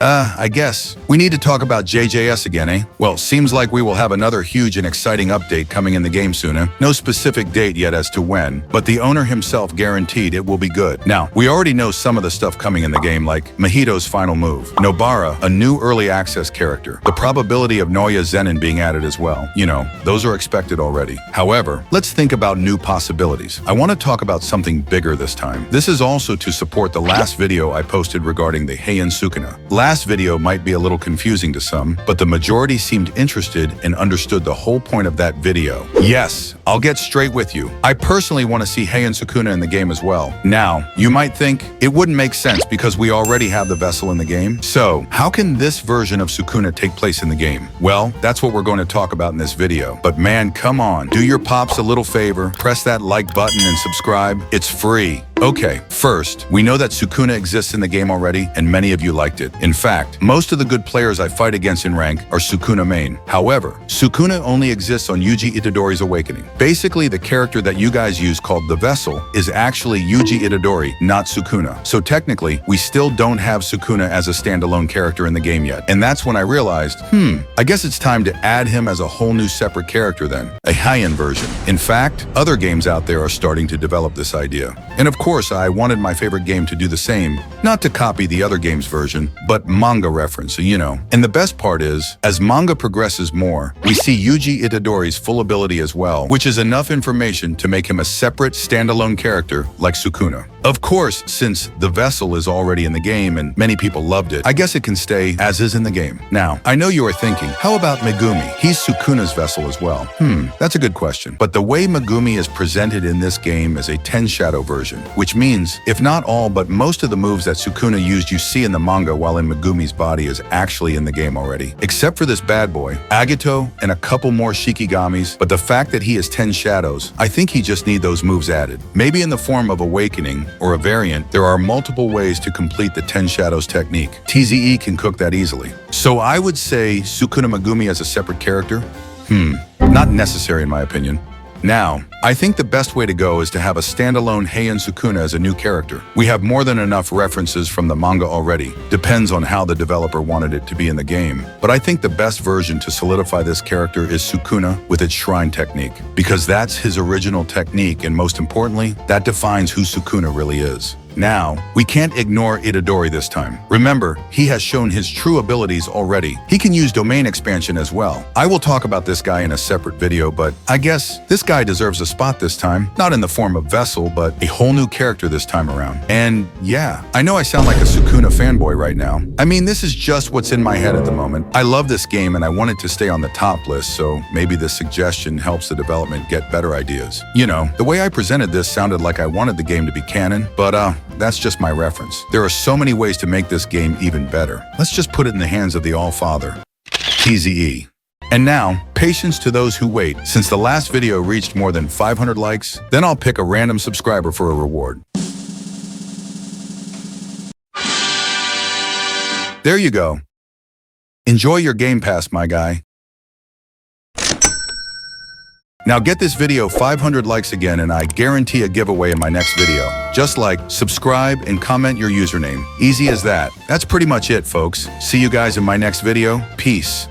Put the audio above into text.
I guess. We need to talk about JJS again, eh? Well, seems like we will have another huge and exciting update coming in the game soon, eh? No specific date yet as to when, but the owner himself guaranteed it will be good. Now, we already know some of the stuff coming in the game, like Mahito's final move, Nobara, a new early access character, the probability of Noya Zenin being added as well. You know, those are expected already. However, let's think about new possibilities. I want to talk about something bigger this time. This is also to support the last video I posted regarding the Heian Sukuna. Last video might be a little confusing to some, but the majority seemed interested and understood the whole point of that video. Yes, I'll get straight with you. I personally want to see Heian Sukuna in the game as well. Now, you might think it wouldn't make sense because we already have the vessel in the game. So, how can this version of Sukuna take place in the game? Well, that's what we're going to talk about in this video. But man, come on, do your Popz a little favor, press that like button and subscribe. It's free. Okay, first, we know that Sukuna exists in the game already, and many of you liked it. In fact, most of the good players I fight against in rank are Sukuna main. However, Sukuna only exists on Yuji Itadori's Awakening. Basically, the character that you guys use called the Vessel is actually Yuji Itadori, not Sukuna. So technically, we still don't have Sukuna as a standalone character in the game yet. And that's when I realized, I guess it's time to add him as a whole new separate character then, a Heian version. In fact, other games out there are starting to develop this idea. And of course, I wanted my favorite game to do the same, not to copy the other game's version, but manga reference, you know. And the best part is, as manga progresses more, we see Yuji Itadori's full ability as well, which is enough information to make him a separate, standalone character like Sukuna. Of course, since the Vessel is already in the game and many people loved it, I guess it can stay as is in the game. Now, I know you are thinking, how about Megumi? He's Sukuna's Vessel as well. That's a good question. But the way Megumi is presented in this game is a 10 shadow version, which means, if not all but most of the moves that Sukuna used you see in the manga while in Megumi's body is actually in the game already. Except for this bad boy, Agito, and a couple more Shikigamis, but the fact that he is 10 shadows, I think he just need those moves added. Maybe in the form of Awakening, or a variant, there are multiple ways to complete the 10 shadows technique. TZE can cook that easily. So I would say Sukuna Megumi as a separate character? Not necessary in my opinion. Now, I think the best way to go is to have a standalone Heian Sukuna as a new character. We have more than enough references from the manga already. Depends on how the developer wanted it to be in the game. But I think the best version to solidify this character is Sukuna with its shrine technique, because that's his original technique, and most importantly, that defines who Sukuna really is. Now, we can't ignore Itadori this time. Remember, he has shown his true abilities already. He can use domain expansion as well. I will talk about this guy in a separate video, but I guess this guy deserves a spot this time. Not in the form of Vessel, but a whole new character this time around. And yeah, I know I sound like a Sukuna fanboy right now. I mean, this is just what's in my head at the moment. I love this game and I want it to stay on the top list, so maybe this suggestion helps the development get better ideas. You know, the way I presented this sounded like I wanted the game to be canon, but that's just my reference. There are so many ways to make this game even better. Let's just put it in the hands of the All-Father. TZE. And now, patience to those who wait. Since the last video reached more than 500 likes, then I'll pick a random subscriber for a reward. There you go. Enjoy your Game Pass, my guy. Now get this video 500 likes again and I guarantee a giveaway in my next video. Just like, subscribe, and comment your username. Easy as that. That's pretty much it, folks. See you guys in my next video. Peace.